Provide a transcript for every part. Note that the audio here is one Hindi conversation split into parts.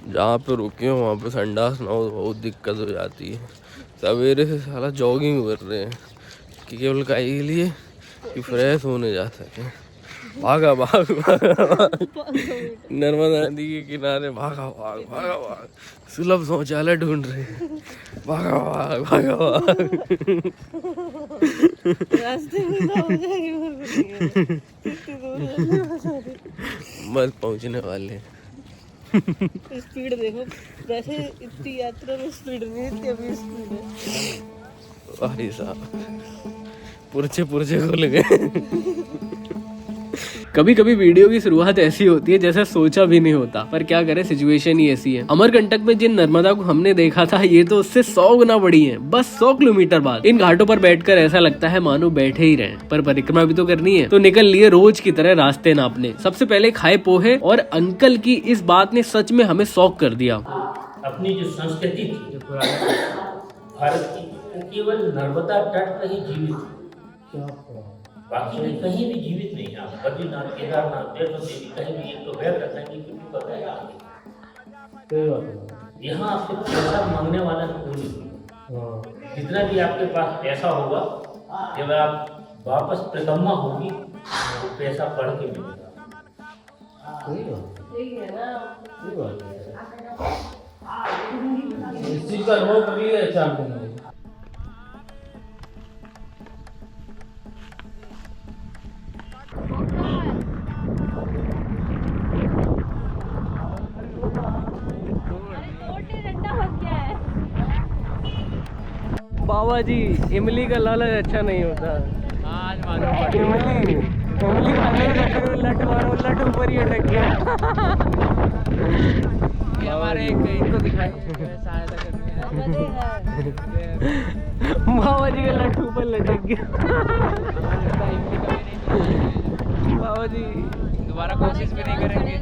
जहाँ पे रुके हो वहाँ पे संडास ना हो तो बहुत दिक्कत हो जाती है। सवेरे से साला जॉगिंग कर रहे हैं कि केवल काहे के लिए कि फ्रेश होने जा सके। भागा भाग भागा भाग नर्मदा नदी के किनारे भागा भाग भागा भाग सुलभ शौचालय ढूंढ रहे हैं। भागा भाग भागा भाग रास्ते में ना हो जाएगी। बस पहुँचने वाले हैं। स्पीड देखो, वैसे इतनी यात्रा में स्पीड नहीं, इतनी अभी स्पीड है। भाई साहब पुरछे पुरछे खोल गए। कभी कभी वीडियो की शुरुआत ऐसी होती है जैसे सोचा भी नहीं होता, पर क्या करें सिचुएशन ही ऐसी है। अमरकंटक में जिन नर्मदा को हमने देखा था ये तो उससे 100 गुना बड़ी है, बस 100 किलोमीटर बाद। इन घाटों पर बैठकर ऐसा लगता है मानो बैठे ही रहे, पर परिक्रमा भी तो करनी है। तो निकल लिए रोज की तरह रास्ते नापने। सबसे पहले खाए पोहे, और अंकल की इस बात ने सच में हमें शॉक कर दिया। अपनी जो संस्कृति थी, जो पुरानी भारत की, वो केवल नर्मदा तट पर ही जीवित थी, बाकी में कहीं भी जीवित नहीं है। आप बद्रीनाथ, केदारनाथ, वैष्णो देवी कहीं भी एक तो बैग रखेंगे क्योंकि पता है यहाँ आपसे पैसा मांगने वाला कोई नहीं। जितना भी आपके पास पैसा होगा, जब आप वापस प्रथमा होगी तो पैसा पढ़ के मिलेगा। इस चीज का अनुभव कभी अच्छा आपको? बाबा जी इमली का लालच अच्छा नहीं होता। आज इमली खाने लट मारो, लट ऊपर ही अटक गया। ये हमारे एक इनको दिखाई सहायता करनी है। बाबा जी का लट ऊपर लटक गया। बाबा जी दोबारा कोशिश भी नहीं करेंगे।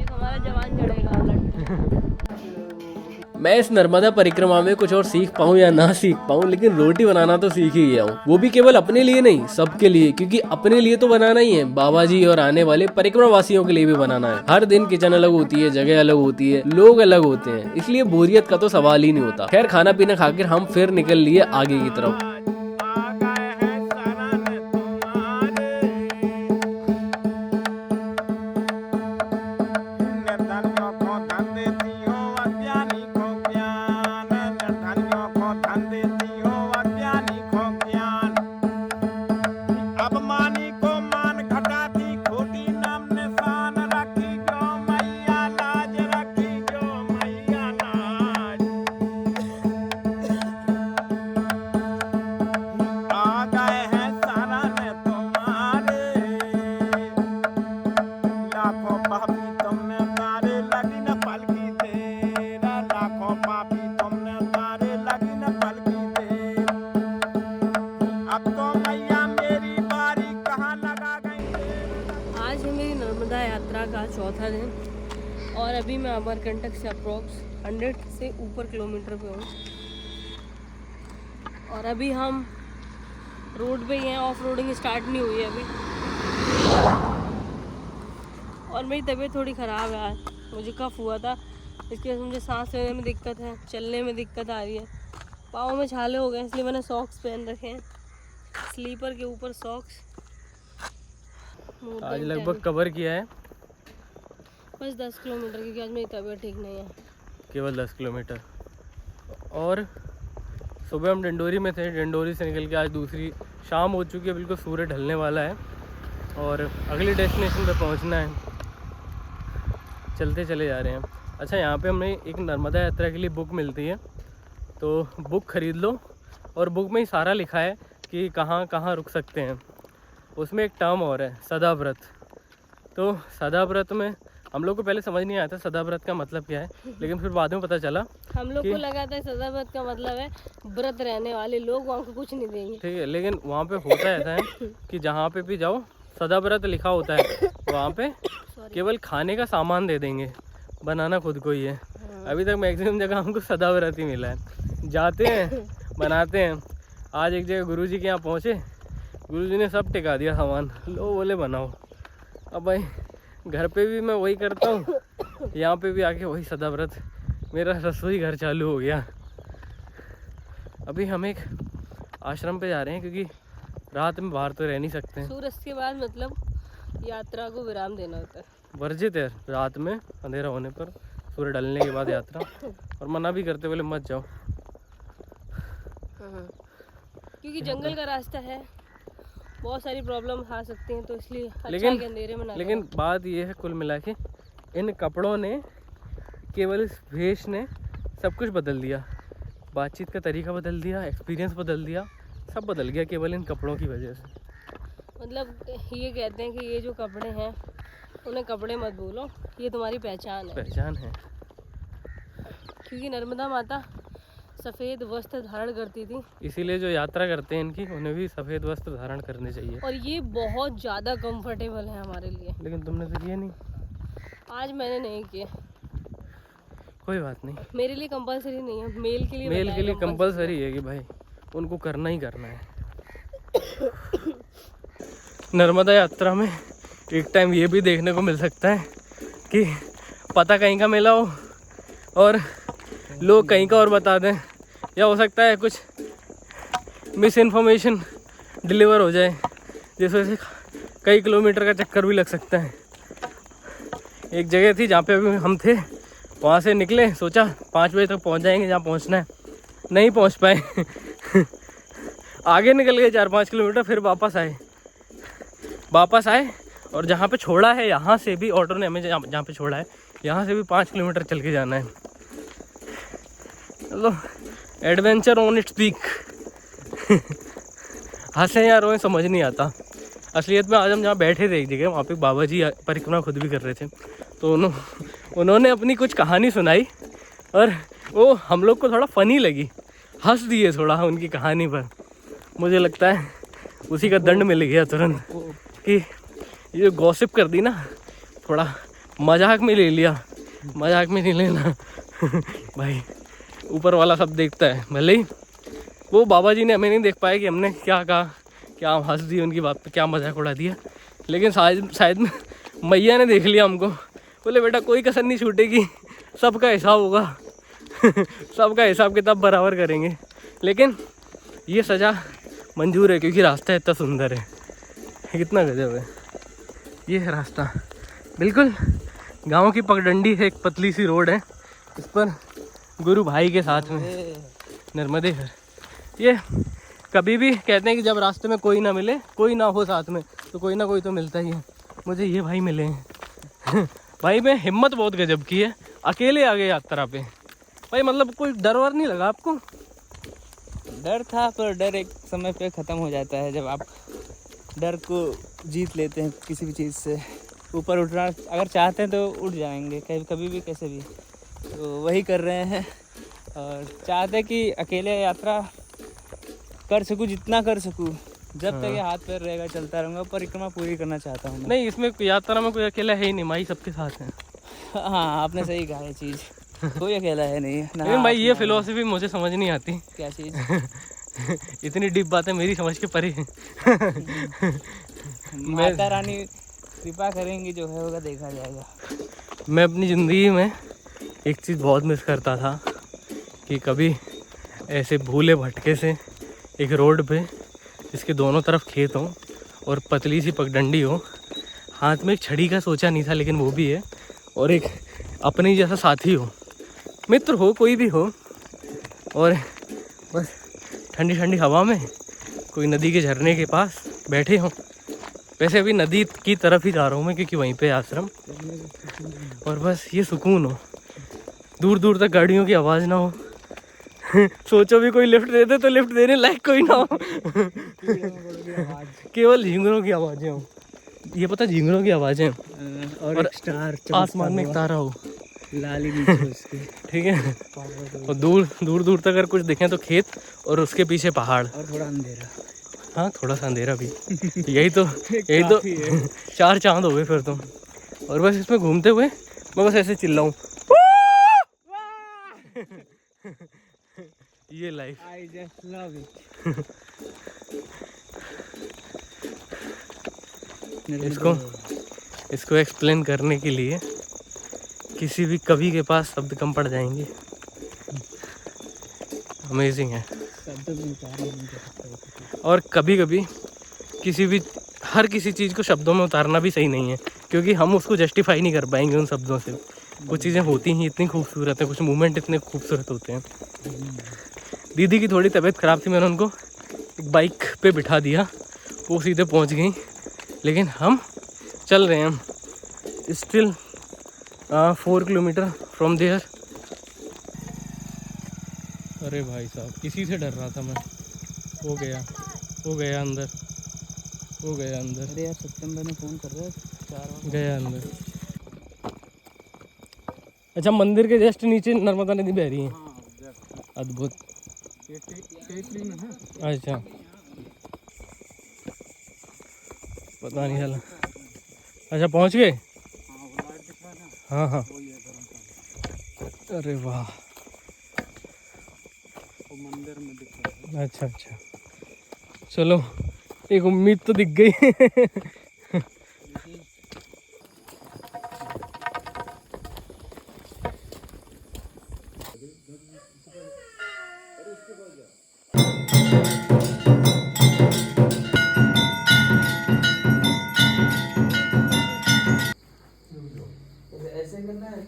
हमारा जवान चढ़ेगा लट। मैं इस नर्मदा परिक्रमा में कुछ और सीख पाऊँ या ना सीख पाऊँ, लेकिन रोटी बनाना तो सीख ही गया हूँ। वो भी केवल अपने लिए नहीं, सबके लिए, क्योंकि अपने लिए तो बनाना ही है, बाबा जी और आने वाले परिक्रमा वासियों के लिए भी बनाना है। हर दिन किचन अलग होती है, जगह अलग होती है, लोग अलग होते हैं, इसलिए बोरियत का तो सवाल ही नहीं होता। खैर खाना पीना खाकर हम फिर निकल लिए आगे की तरफ। यात्रा का चौथा दिन और अभी मैं अमरकंटक से अप्रॉक्स 100 से ऊपर किलोमीटर पे हूँ और अभी हम रोड पे ही हैं। ऑफ रोडिंग स्टार्ट नहीं हुई है अभी और मेरी तबीयत थोड़ी ख़राब है आज, मुझे कफ हुआ था, इसकी वजह से मुझे सांस लेने में दिक्कत है, चलने में दिक्कत आ रही है, पाँव में छाले हो गए, इसलिए मैंने सॉक्स पहन रखे हैं, स्लीपर के ऊपर सॉक्स। आज लगभग कवर किया है बस 10 किलोमीटर, क्योंकि आज मेरी तबीयत ठीक नहीं है। केवल 10 किलोमीटर। और सुबह हम डिंडोरी में थे, डिंडोरी से निकल के आज दूसरी शाम हो चुकी है, बिल्कुल सूरज ढलने वाला है और अगली डेस्टिनेशन पे पहुंचना है। चलते चले जा रहे हैं। अच्छा, यहाँ पे हमने एक नर्मदा यात्रा के लिए बुक मिलती है, तो बुक ख़रीद लो और बुक में ही सारा लिखा है कि कहाँ कहाँ रुक सकते हैं। उसमें एक टर्म और है, सदाव्रत। तो सदाव्रत में हम लोग को पहले समझ नहीं आया था सदाव्रत का मतलब क्या है, लेकिन फिर बाद में पता चला। हम लोग को लगा था सदाव्रत का मतलब है व्रत रहने वाले लोग, वहाँ को कुछ नहीं देंगे। ठीक है, लेकिन वहाँ पे होता ऐसा है कि जहाँ पे भी जाओ सदाव्रत लिखा होता है, वहाँ पे केवल खाने का सामान दे देंगे, बनाना खुद को ही है। अभी तक मैक्सिमम जगह हमको सदाव्रत ही मिला है। जाते हैं, बनाते हैं। आज एक जगह गुरुजी के यहाँ पहुँचे, गुरुजी ने सब टिका दिया सामान, लो बोले बनाओ। अब भाई घर पे भी मैं वही करता हूँ, यहाँ पे भी आके वही सदाव्रत, मेरा रसोई घर चालू हो गया। अभी हम एक आश्रम पे जा रहे हैं क्योंकि रात में बाहर तो रह नहीं सकते हैं। सूर्यास्त के बाद मतलब यात्रा को विराम देना होता है। वर्जित है रात में अंधेरा होने पर, सूर्य ढलने के बाद यात्रा, और मना भी करते बोले मत जाओ। क्योंकि जंगल का रास्ता है, बहुत सारी प्रॉब्लम आ सकती हैं, तो इसलिए अच्छा लेकिन है कि अंधेरे में ना लेकिन बात ये है कुल मिला के इन कपड़ों ने, केवल इस वेश ने सब कुछ बदल दिया। बातचीत का तरीका बदल दिया, एक्सपीरियंस बदल दिया, सब बदल गया केवल इन कपड़ों की वजह से। मतलब ये कहते हैं कि ये जो कपड़े हैं उन्हें कपड़े मत बोलो, ये तुम्हारी पहचान है। पहचान है। क्योंकि नर्मदा माता सफ़ेद वस्त्र धारण करती थी, इसीलिए जो यात्रा करते हैं इनकी, उन्हें भी सफ़ेद वस्त्र धारण करने चाहिए। और ये बहुत ज़्यादा कंफर्टेबल है हमारे लिए। लेकिन तुमने तो किया नहीं। आज मैंने नहीं किया। कोई बात नहीं, मेरे लिए कंपलसरी नहीं है, मेल के लिए मेल के लिए कंपलसरी है कि भाई उनको करना ही करना है। नर्मदा यात्रा में एक टाइम ये भी देखने को मिल सकता है कि पता कहीं का मिला हो और लोग कहीं का और बता दें, या हो सकता है कुछ मिस इन्फॉर्मेशन डिलीवर हो जाए, जिस वजह से कई किलोमीटर का चक्कर भी लग सकता है। एक जगह थी जहाँ पे अभी हम थे, वहाँ से निकले, सोचा 5 बजे तक पहुँच जाएंगे जहाँ पहुँचना है, नहीं पहुँच पाए। आगे निकल गए 4-5 किलोमीटर, फिर वापस आए और जहाँ पे छोड़ा है, यहाँ से भी ऑटो ने हमें जहाँ पे छोड़ा है, यहाँ से भी 5 किलोमीटर चल के जाना है। चलो, एडवेंचर ऑन इट्स पीक। हंसे या रोए समझ नहीं आता। असलियत में आज हम जहाँ बैठे थे एक जगह, वहाँ पे बाबा जी परिक्रमा खुद भी कर रहे थे, तो उन्होंने अपनी कुछ कहानी सुनाई और वो हम लोग को थोड़ा फ़नी लगी, हंस दिए थोड़ा उनकी कहानी पर। मुझे लगता है उसी का दंड मिल गया तुरंत कि ये गॉसिप कर दी ना, थोड़ा मजाक में ले लिया, मजाक में नहीं लेना। भाई ऊपर वाला सब देखता है, भले ही वो बाबा जी ने हमें नहीं देख पाया कि हमने क्या कहा, क्या हंस दी उनकी बात पे, क्या मजाक उड़ा दिया, लेकिन शायद मैया ने देख लिया हमको, बोले बेटा कोई कसर नहीं छूटेगी, सबका हिसाब होगा। सबका हिसाब किताब बराबर करेंगे। लेकिन ये सज़ा मंजूर है क्योंकि रास्ता इतना सुंदर है, कितना गजब है। ये है रास्ता, बिल्कुल गांव की पगडंडी है, एक पतली सी रोड है, इस पर गुरु भाई के साथ में नर्मदे है। ये कभी भी कहते हैं कि जब रास्ते में कोई ना मिले, कोई ना हो साथ में, तो कोई ना कोई तो मिलता ही है। मुझे ये भाई मिले हैं। भाई में हिम्मत बहुत गजब की है, अकेले आ गए यात्रा पे। भाई मतलब कोई डर वर नहीं लगा आपको? डर था, पर डर एक समय पे ख़त्म हो जाता है जब आप डर को जीत लेते हैं। किसी भी चीज़ से ऊपर उठना अगर चाहते हैं तो उठ जाएंगे, कभी भी कैसे भी। तो वही कर रहे हैं और चाहते हैं कि अकेले यात्रा कर सकूं, जितना कर सकूं, जब तक ये हाथ पैर रहेगा चलता रहूँगा। परिक्रमा पूरी करना चाहता हूँ मैं। नहीं, इसमें यात्रा में कोई अकेला है ही नहीं, माई सबके साथ है। हाँ, आपने सही कहा है चीज़, कोई अकेला है नहीं। लेकिन भाई ये फिलोसफी मुझे समझ नहीं आती। क्या चीज़? इतनी डीप बातें मेरी समझ के परे हैं। माता रानी कृपा करेंगी, जो है होगा देखा जाएगा। मैं अपनी ज़िंदगी में एक चीज़ बहुत मिस करता था कि कभी ऐसे भूले भटके से एक रोड पे जिसके दोनों तरफ खेत हों और पतली सी पगडंडी हो, हाथ में एक छड़ी का सोचा नहीं था, लेकिन वो भी है, और एक अपने जैसा साथी हो, मित्र हो, कोई भी हो, और बस ठंडी ठंडी हवा में कोई नदी के झरने के पास बैठे हों। वैसे अभी नदी की तरफ ही जा रहा हूँ मैं क्योंकि वहीं पे आश्रम, और बस ये सुकून हो, दूर दूर तक गाड़ियों की आवाज़ ना हो। सोचो भी कोई लिफ्ट दे दे तो लिफ्ट देने लायक कोई ना हो। केवल झींगरों की आवाज़ें हो, ये पता झींगरों की आवाज़ें, और स्टार आसमान में एक तारा हो, लाली नीचे उसके। ठीक है, और दूर दूर दूर तक अगर कुछ दिखें तो खेत, और उसके पीछे पहाड़, और थोड़ा अंधेरा। हाँ थोड़ा सा अंधेरा भी। यही तो 4 चांद हो गए फिर तो। और बस इसमें घूमते हुए मैं बस ऐसे चिल्लाऊं, ये life. I just love it. इसको इसको एक्सप्लेन करने के लिए किसी भी कवि के पास शब्द कम पड़ जाएंगे। अमेजिंग है। और कभी कभी हर किसी चीज़ को शब्दों में उतारना भी सही नहीं है, क्योंकि हम उसको जस्टिफाई नहीं कर पाएंगे उन शब्दों से। कुछ चीज़ें होती ही इतनी खूबसूरत हैं, कुछ मोमेंट इतने खूबसूरत होते हैं। दीदी की थोड़ी तबीयत ख़राब थी, मैंने उनको एक बाइक पे बिठा दिया, वो सीधे पहुंच गई, लेकिन हम चल रहे हैं। हम स्टिल 4 किलोमीटर फ्रॉम देयर। अरे भाई साहब, इसी से डर रहा था मैं। हो गया अंदर, हो गया अंदर। अरे यार सितंबर में फ़ोन कर रहा है 4 गया अंदर। अच्छा, मंदिर के जस्ट नीचे नर्मदा नदी बह रही है। अद्भुत। अच्छा, पता नहीं चला। अच्छा, पहुंच गए। हाँ हाँ। अरे वाह, मंदिर में दिख रहा है। अच्छा अच्छा, चलो एक उम्मीद तो दिख गई। ऐसे करना है।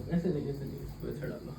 ऐसे नहीं, ऐसे नहीं, पूरा चढ़ा लो।